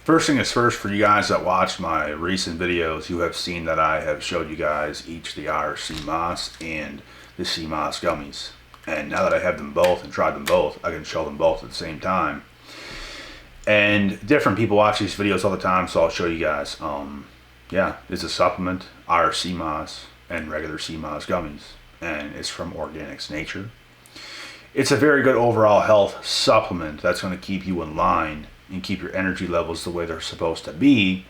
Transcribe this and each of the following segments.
First thing is first, for you guys that watched my recent videos, you have seen that I have showed you guys each the RC Moss and the sea moss gummies. And now that I have them both and tried them both, I can show them both at the same time. And different people watch these videos all the time, so I'll show you guys. Yeah, it's a supplement, RC Moss and regular sea moss gummies. And it's from Organics Nature. It's a very good overall health supplement that's going to keep you in line and keep your energy levels the way they're supposed to be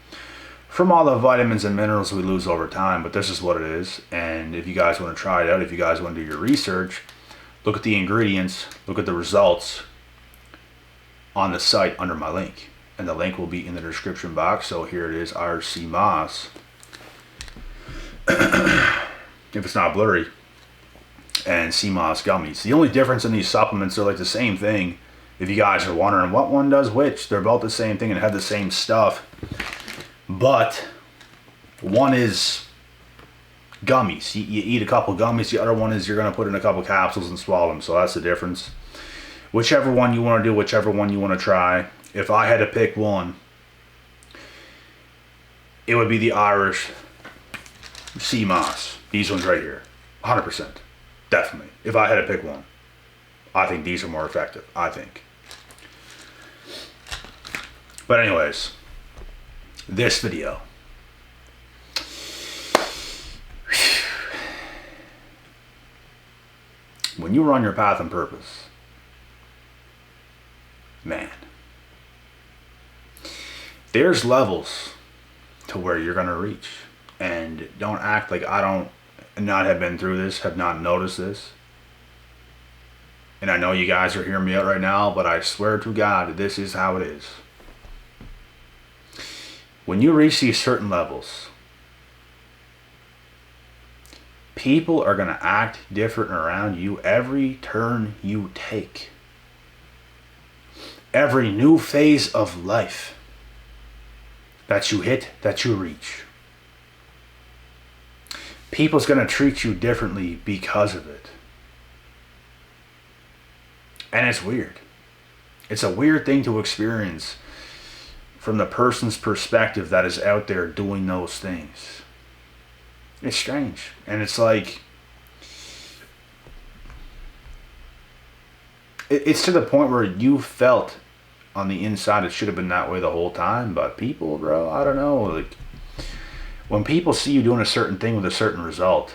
from all the vitamins and minerals we lose over time. But this is what it is. And if you guys want to try it out, if you guys want to do your research, look at the ingredients, look at the results on the site under my link. And the link will be in the description box. So here it is, RC Moss. If it's not blurry. And sea moss gummies. The only difference in these supplements are like the same thing. If you guys are wondering what one does which, they're both the same thing and have the same stuff. But one is gummies. You eat a couple gummies. The other one is you're going to put in a couple capsules and swallow them. So that's the difference. Whichever one you want to do, whichever one you want to try. If I had to pick one, it would be the Irish sea moss. These ones right here. 100%. Definitely. If I had to pick one, I think these are more effective. I think. But anyways, this video. When you are on your path and purpose, man, there's levels to where you're going to reach. And don't act like I don't not have been through this, have not noticed this. And I know you guys are hearing me out right now, but I swear to God, this is how it is. When you reach these certain levels, people are going to act different around you every turn you take. Every new phase of life that you hit, that you reach. People's going to treat you differently because of it. And it's weird. It's a weird thing to experience from the person's perspective that is out there doing those things. It's strange. And it's like, it's to the point where you felt on the inside it should have been that way the whole time. But people, bro, I don't know. Like, when people see you doing a certain thing with a certain result,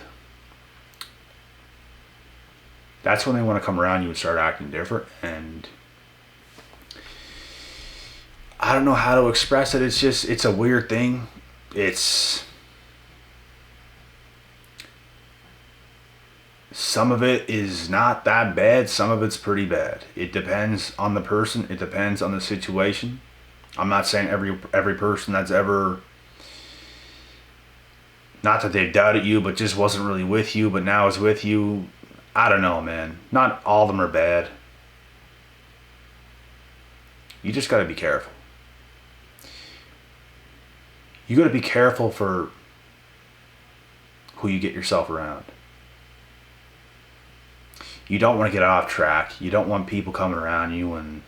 that's when they want to come around you and start acting different. And I don't know how to express it. It's just, it's a weird thing. Some of it is not that bad. Some of it's pretty bad. It depends on the person. It depends on the situation. I'm not saying every person that's ever, not that they've doubted you, but just wasn't really with you, but now is with you. I don't know, man. Not all of them are bad. You just got to be careful. You got to be careful for who you get yourself around. You don't want to get off track. You don't want people coming around you and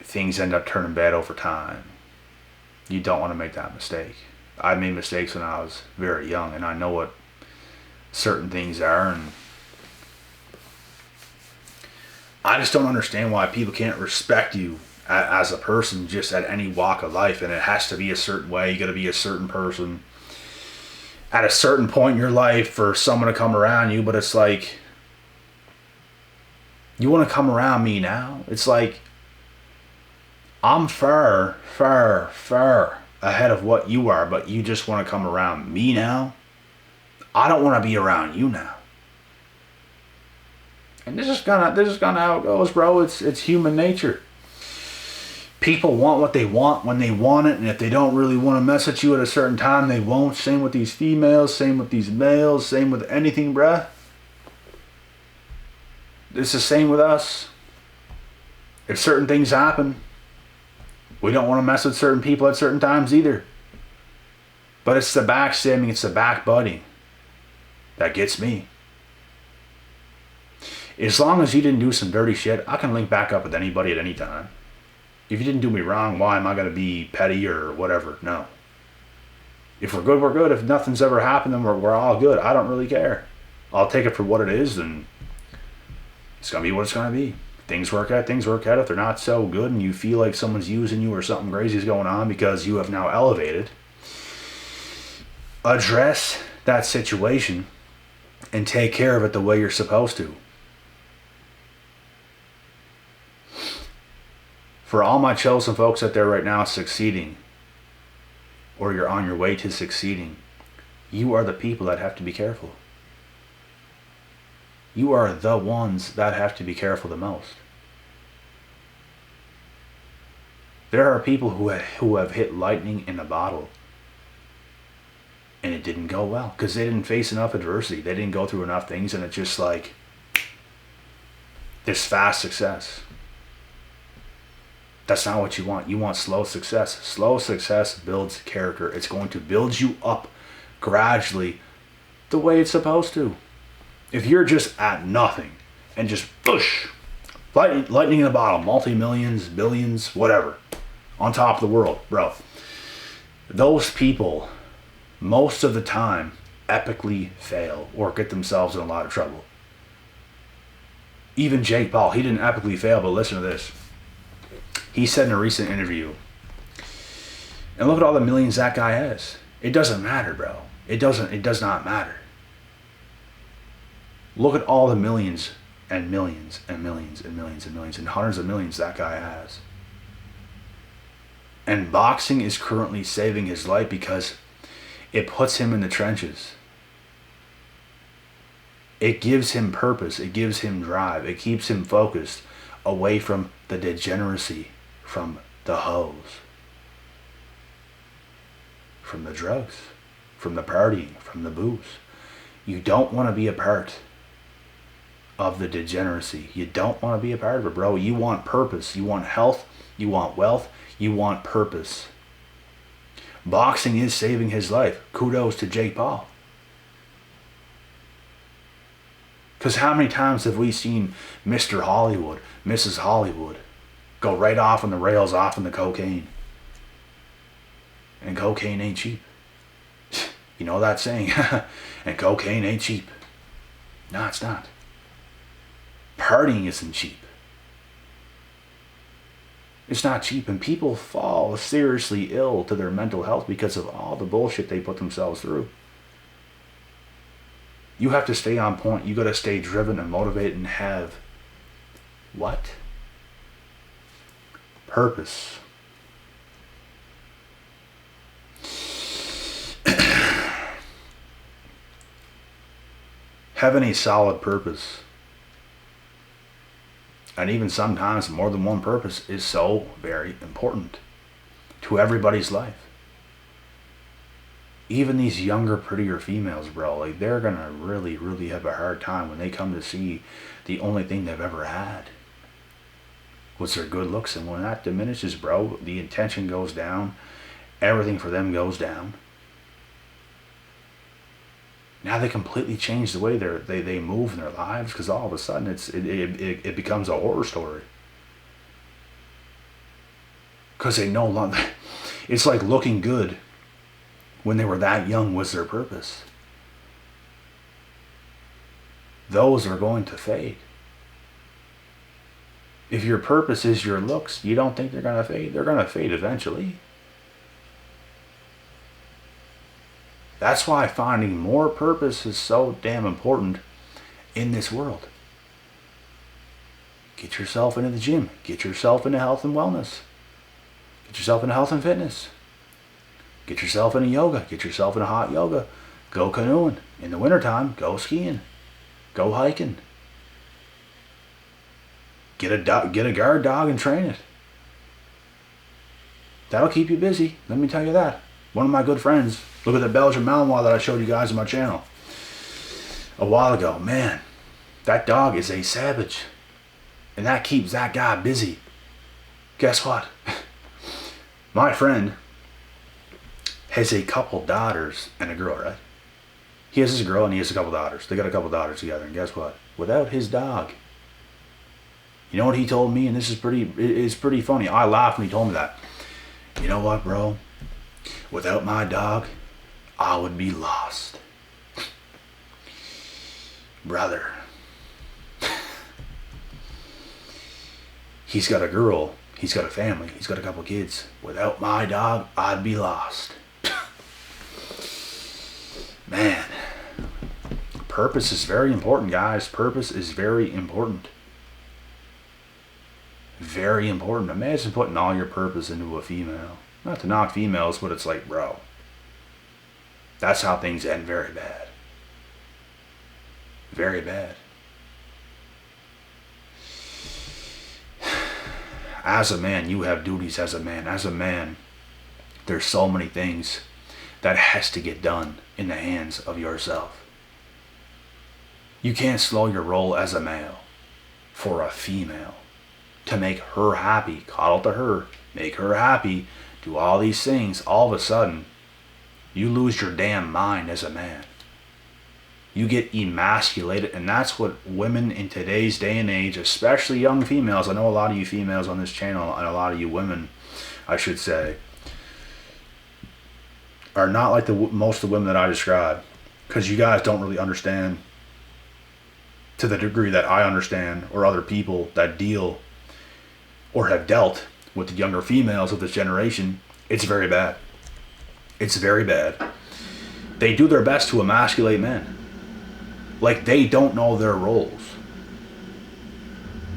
things end up turning bad over time. You don't want to make that mistake. I made mistakes when I was very young, and I know what certain things are, and I just don't understand why people can't respect you as a person just at any walk of life, and it has to be a certain way. You got to be a certain person at a certain point in your life for someone to come around you. But it's like, you want to come around me now? It's like, I'm far ahead of what you are, but you just want to come around me now? I don't want to be around you now. And this is kind of how it goes, bro. It's human nature. People want what they want when they want it, and if they don't really want to mess with you at a certain time, they won't. Same with these females, same with these males, same with anything, bruh. It's the same with us. If certain things happen, we don't want to mess with certain people at certain times either. But it's the backstabbing, it's the backbiting that gets me. As long as you didn't do some dirty shit, I can link back up with anybody at any time. If you didn't do me wrong, why am I going to be petty or whatever? No. If we're good, we're good. If nothing's ever happened, then we're all good. I don't really care. I'll take it for what it is, and it's going to be what it's going to be. Things work out, things work out. If they're not so good and you feel like someone's using you or something crazy is going on because you have now elevated, address that situation and take care of it the way you're supposed to. For all my chosen folks out there right now succeeding, or you're on your way to succeeding, you are the people that have to be careful. You are the ones that have to be careful the most. There are people who have hit lightning in a bottle and it didn't go well because they didn't face enough adversity. They didn't go through enough things, and it's just like this fast success. That's not what you want. You want slow success. Slow success builds character. It's going to build you up gradually the way it's supposed to. If you're just at nothing and just push, lightning in a bottle, multi-millions, billions, whatever, on top of the world, bro, those people most of the time epically fail or get themselves in a lot of trouble. Even Jake Paul, he didn't epically fail, but listen to this. He said in a recent interview, and look at all the millions that guy has. It doesn't matter, bro. It does not matter. Look at all the millions and millions and millions and millions and millions and hundreds of millions that guy has. And boxing is currently saving his life because it puts him in the trenches. It gives him purpose. It gives him drive. It keeps him focused away from the degeneracy, from the hoes, from the drugs, from the partying, from the booze. You don't want to be a part of the degeneracy. You don't want to be a part of it, bro. You want purpose. You want health. You want wealth. You want purpose. Boxing is saving his life. Kudos to Jake Paul. Because how many times have we seen Mr. Hollywood, Mrs. Hollywood, go right off on the rails, off on the cocaine? And cocaine ain't cheap. You know that saying? And cocaine ain't cheap. No, it's not. Partying isn't cheap. It's not cheap, and people fall seriously ill to their mental health because of all the bullshit they put themselves through. You have to stay on point. You got to stay driven and motivated and have what? Purpose. Having a solid purpose, and even sometimes more than one purpose, is so very important to everybody's life. Even these younger, prettier females, bro, like they're gonna really, really have a hard time when they come to see the only thing they've ever had was their good looks. And when that diminishes, bro, the intention goes down. Everything for them goes down. Now they completely change the way they move in their lives, because all of a sudden it becomes a horror story. Because they no longer, it's like looking good when they were that young was their purpose. Those are going to fade. If your purpose is your looks, you don't think they're going to fade? They're going to fade eventually. That's why finding more purpose is so damn important in this world. Get yourself into the gym. Get yourself into health and wellness. Get yourself into health and fitness. Get yourself into yoga. Get yourself into hot yoga. Go canoeing. In the wintertime, go skiing. Go hiking. Get a guard dog and train it. That'll keep you busy. Let me tell you that. One of my good friends, look at the Belgian Malinois that I showed you guys on my channel a while ago. Man, that dog is a savage. And that keeps that guy busy. Guess what? My friend has a couple daughters and a girl, right? He has his girl and he has a couple daughters. They got a couple daughters together. And guess what? Without his dog, You know what he told me, and this is pretty funny. I laughed when he told me that. You know what, bro? Without my dog, I would be lost. Brother. He's got a girl. He's got a family. He's got a couple kids. Without my dog, I'd be lost. Man. Purpose is very important, guys. Purpose is very important. Very important. Imagine putting all your purpose into a female. Not to knock females, but it's like, bro, that's how things end very bad. Very bad. As a man, you have duties as a man. As a man, there's so many things that has to get done in the hands of yourself. You can't slow your role as a male for a female to make her happy, coddle to her, make her happy, do all these things. All of a sudden, you lose your damn mind as a man. You get emasculated, and that's what women in today's day and age, especially young females, I know a lot of you females on this channel, and a lot of you women, I should say, are not like most of the women that I describe, because you guys don't really understand to the degree that I understand, or other people that deal or have dealt with the younger females of this generation. It's very bad. It's very bad. They do their best to emasculate men. Like they don't know their roles.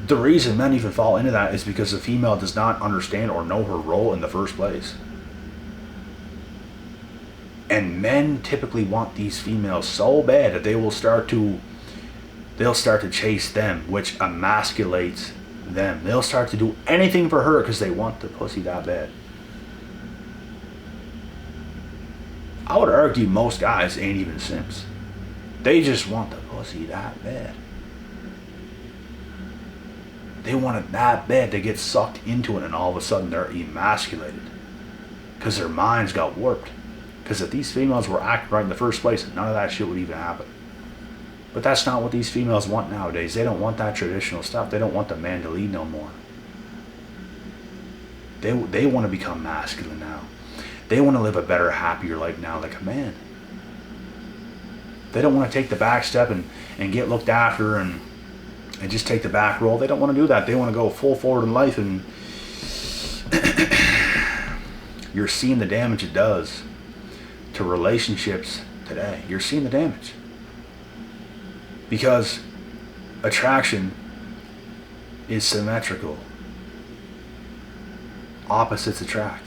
The reason men even fall into that is because the female does not understand or know her role in the first place. And men typically want these females so bad that they'll start to chase them, which emasculates them. They'll start to do anything for her because they want the pussy that bad. I would argue most guys ain't even simps. They just want the pussy that bad. They want it that bad they get sucked into it, and all of a sudden they're emasculated because their minds got warped. Because if these females were acting right in the first place, none of that shit would even happen. But that's not what these females want nowadays. They don't want that traditional stuff. They don't want the man to lead no more. They want to become masculine now. They want to live a better, happier life now like a man. They don't want to take the back step and get looked after and just take the back roll. They don't want to do that. They want to go full forward in life, and you're seeing the damage it does to relationships today. You're seeing the damage. Because attraction is symmetrical. Opposites attract.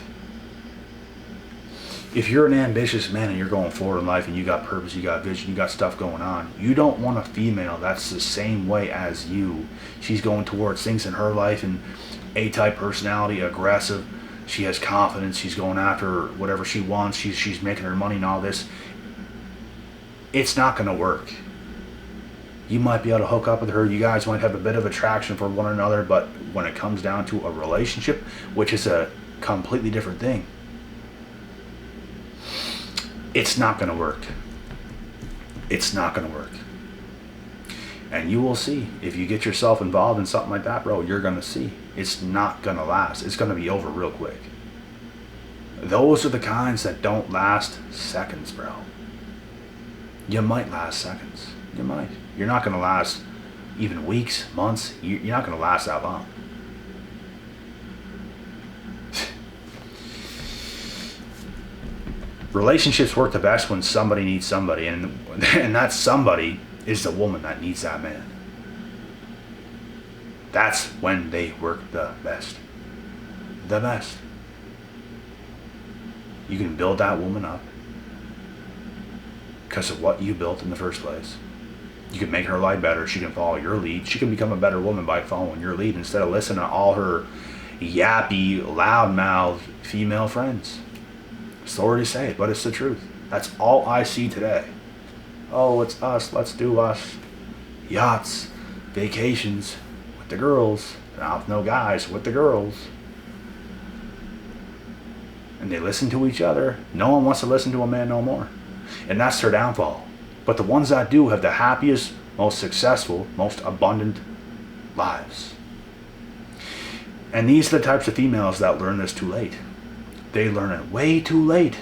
If you're an ambitious man and you're going forward in life and you got purpose, you got vision, you got stuff going on, you don't want a female that's the same way as you. She's going towards things in her life and A-type personality, aggressive. She has confidence. She's going after whatever she wants. She's making her money and all this. It's not going to work. You might be able to hook up with her. You guys might have a bit of attraction for one another, but when it comes down to a relationship, which is a completely different thing, it's not going to work. It's not going to work. And you will see. If you get yourself involved in something like that, bro, you're going to see. It's not going to last. It's going to be over real quick. Those are the kinds that don't last seconds, bro. You might last seconds. You might. You're not going to last even weeks, months. You're not going to last that long. Relationships work the best when somebody needs somebody, and that somebody is the woman that needs that man. That's when they work the best. The best. You can build that woman up because of what you built in the first place. You can make her life better. She can follow your lead. She can become a better woman by following your lead instead of listening to all her yappy, loudmouth female friends. Sorry to say it, but it's the truth. That's all I see today. Oh, it's us. Let's do us. Yachts, vacations with the girls. Not no guys, with the girls. And they listen to each other. No one wants to listen to a man no more. And that's their downfall. But the ones that do have the happiest, most successful, most abundant lives. And these are the types of females that learn this too late. They learn it way too late.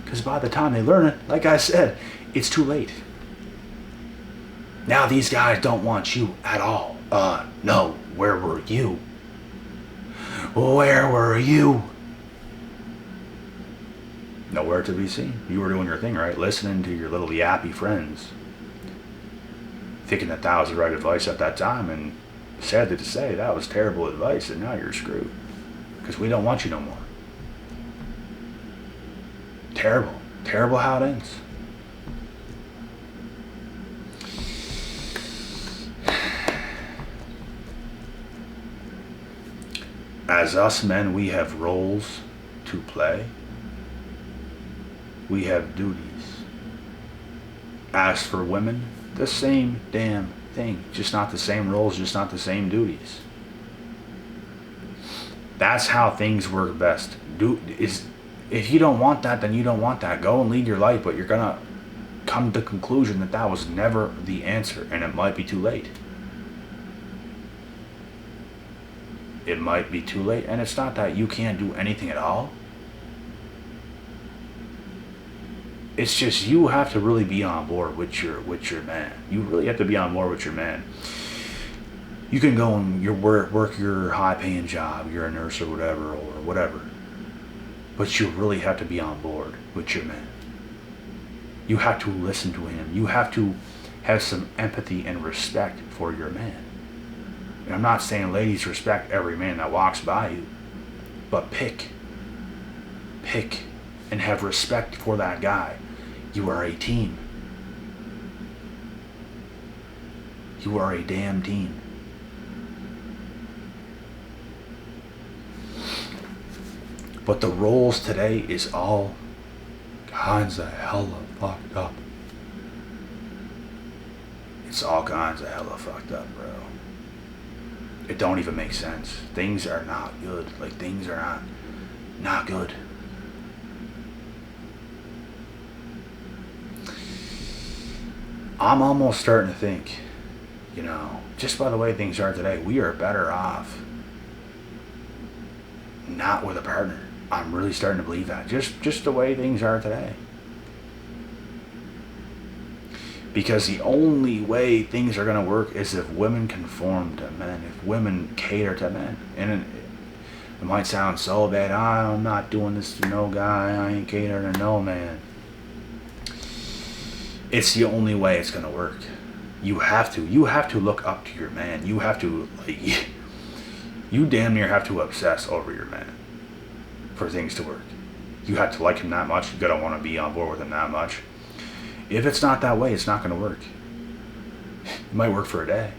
Because by the time they learn it, like I said, it's too late. Now these guys don't want you at all. No, where were you? Where were you? Nowhere to be seen. You were doing your thing, right? Listening to your little yappy friends. Thinking that was the right advice at that time, and sadly to say, that was terrible advice, and now you're screwed. Because we don't want you no more. Terrible. Terrible how it ends. As us men, we have roles to play. We have duties. As for women, the same damn thing. Just not the same roles, just not the same duties. That's how things work best. If you don't want that, then you don't want that. Go and lead your life, but you're going to come to the conclusion that that was never the answer, and it might be too late. It might be too late, and it's not that you can't do anything at all. It's just you have to really be on board with your man. You really have to be on board with your man. You can go and work your high-paying job, you're a nurse or whatever. But you really have to be on board with your man. You have to listen to him. You have to have some empathy and respect for your man. And I'm not saying ladies respect every man that walks by you, but pick, and have respect for that guy. You are a team. You are a damn team. But the roles today is all kinds of hella fucked up. It's all kinds of hella fucked up, bro. It don't even make sense. Things are not good. Like, things are not good. I'm almost starting to think, just by the way things are today, we are better off not with a partner. I'm really starting to believe that. Just the way things are today. Because the only way things are going to work is if women conform to men, if women cater to men. And it might sound so bad, I'm not doing this to no guy, I ain't catering to no man. It's the only way it's going to work. You have to look up to your man. You have to, you damn near have to obsess over your man for things to work. You have to like him that much. You gotta want to be on board with him that much. If it's not that way, it's not going to work. It might work for a day.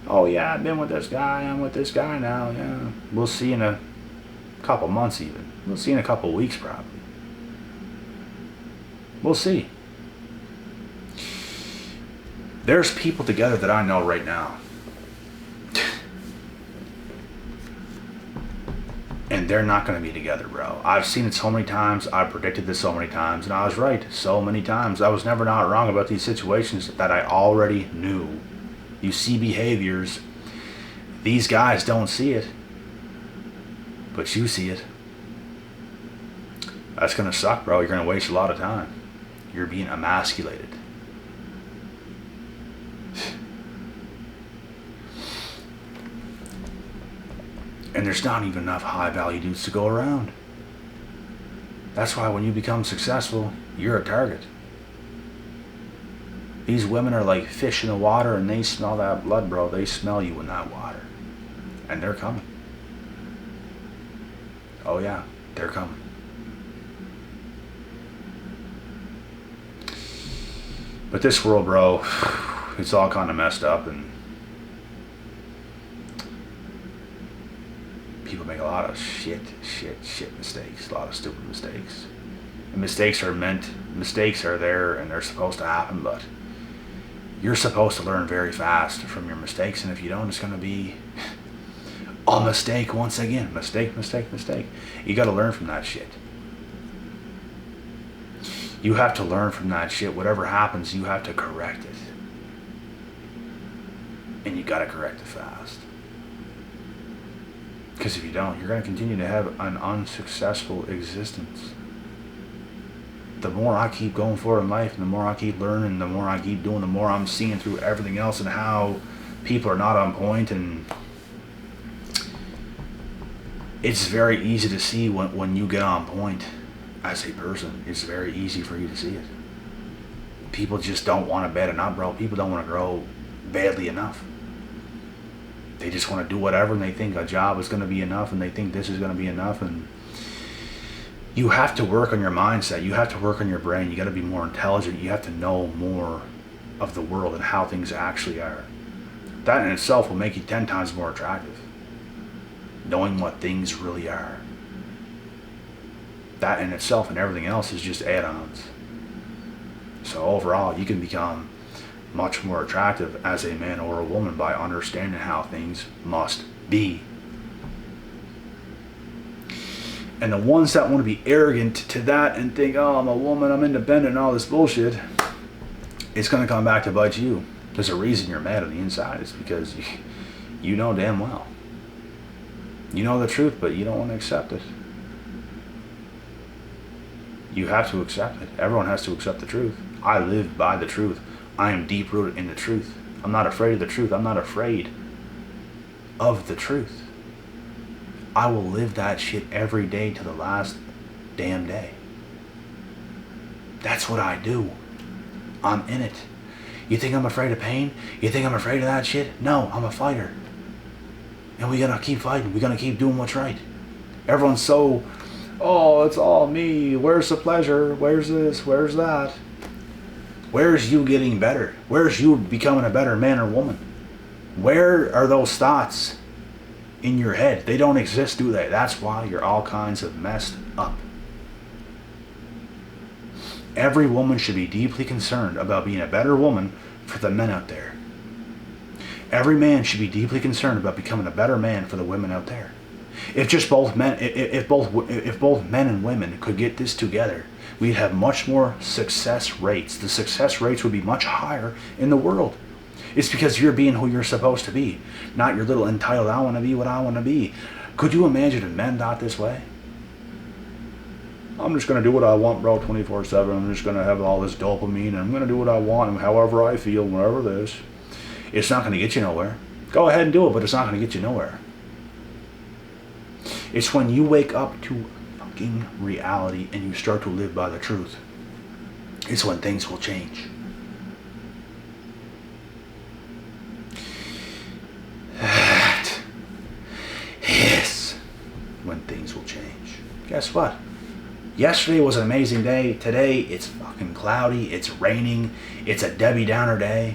Oh yeah, I've been with this guy, I'm with this guy now, yeah. We'll see in a couple months even. We'll see in a couple weeks probably. We'll see. There's people together that I know right now. And they're not going to be together, bro. I've seen it so many times. I've predicted this so many times. And I was right so many times. I was never not wrong about these situations that I already knew. You see behaviors. These guys don't see it. But you see it. That's going to suck, bro. You're going to waste a lot of time. You're being emasculated. And there's not even enough high-value dudes to go around. That's why when you become successful, you're a target. These women are like fish in the water, and they smell that blood, bro. They smell you in that water. And they're coming. Oh yeah, they're coming. But this world, bro, it's all kind of messed up, and people make a lot of shit mistakes, a lot of stupid mistakes. And mistakes are there and they're supposed to happen, but you're supposed to learn very fast from your mistakes, and if you don't, it's going to be a mistake once again. Mistake. You got to learn from that shit. You have to learn from that shit. Whatever happens, you have to correct it. And you got to correct it fast. Because if you don't, you're going to continue to have an unsuccessful existence. The more I keep going forward in life, and the more I keep learning, the more I keep doing, the more I'm seeing through everything else and how people are not on point. And it's very easy to see when you get on point as a person. It's very easy for you to see it. People just don't want to bad enough, bro. People don't want to grow badly enough. They just want to do whatever, and they think a job is going to be enough, and they think this is going to be enough. And you have to work on your mindset. You have to work on your brain. You got to be more intelligent. You have to know more of the world and how things actually are. That in itself will make you 10 times more attractive. Knowing what things really are. That in itself and everything else is just add-ons. So overall, you can become much more attractive as a man or a woman by understanding how things must be. And the ones that want to be arrogant to that and think, oh, I'm a woman, I'm independent, and all this bullshit, it's going to come back to bite you. There's a reason you're mad on the inside. It's because you know damn well. You know the truth, but you don't want to accept it. You have to accept it. Everyone has to accept the truth. I live by the truth. I am deep rooted in the truth. I'm not afraid of the truth. I'm not afraid of the truth. I will live that shit every day to the last damn day. That's what I do. I'm in it. You think I'm afraid of pain? You think I'm afraid of that shit? No, I'm a fighter. And we gotta keep fighting. We gotta keep doing what's right. Everyone's so, oh, it's all me. Where's the pleasure? Where's this? Where's that? Where's you getting better? Where's you becoming a better man or woman? Where are those thoughts in your head? They don't exist, do they? That's why you're all kinds of messed up. Every woman should be deeply concerned about being a better woman for the men out there. Every man should be deeply concerned about becoming a better man for the women out there. If both men and women could get this together, we'd have much more success rates. The success rates would be much higher in the world. It's because you're being who you're supposed to be, not your little entitled, I want to be what I want to be. Could you imagine if men thought this way? I'm just going to do what I want, bro, 24/7. I'm just going to have all this dopamine, and I'm going to do what I want, and however I feel, whatever it is. It's not going to get you nowhere. Go ahead and do it, but it's not going to get you nowhere. It's when you wake up to fucking reality and you start to live by the truth. It's when things will change. That is when things will change. Guess what? Yesterday was an amazing day. Today it's fucking cloudy. It's raining. It's a Debbie Downer day.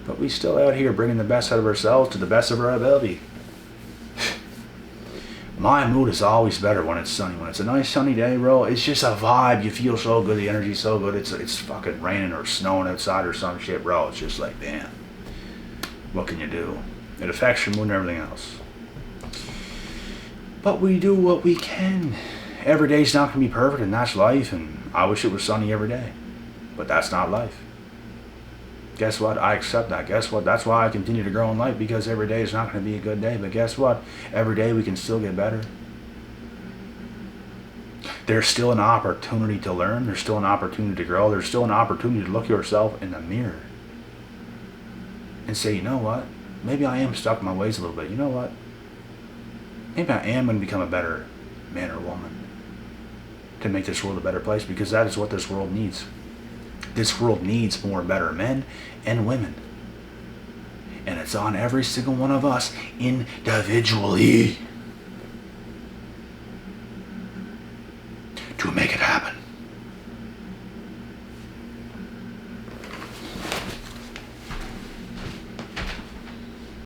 But we still out here bringing the best out of ourselves to the best of our ability. My mood is always better when it's sunny. When it's a nice sunny day, bro, it's just a vibe. You feel so good. The energy's so good. It's fucking raining or snowing outside or some shit, bro. It's just like, damn. What can you do? It affects your mood and everything else. But we do what we can. Every day's not going to be perfect, and that's life. And I wish it was sunny every day. But that's not life. Guess what? I accept that. Guess what? That's why I continue to grow in life, because every day is not going to be a good day. But guess what? Every day we can still get better. There's still an opportunity to learn. There's still an opportunity to grow. There's still an opportunity to look yourself in the mirror and say, you know what? Maybe I am stuck in my ways a little bit. You know what? Maybe I am going to become a better man or woman to make this world a better place, because that is what this world needs. This world needs more better men and women. And it's on every single one of us individually to make it happen.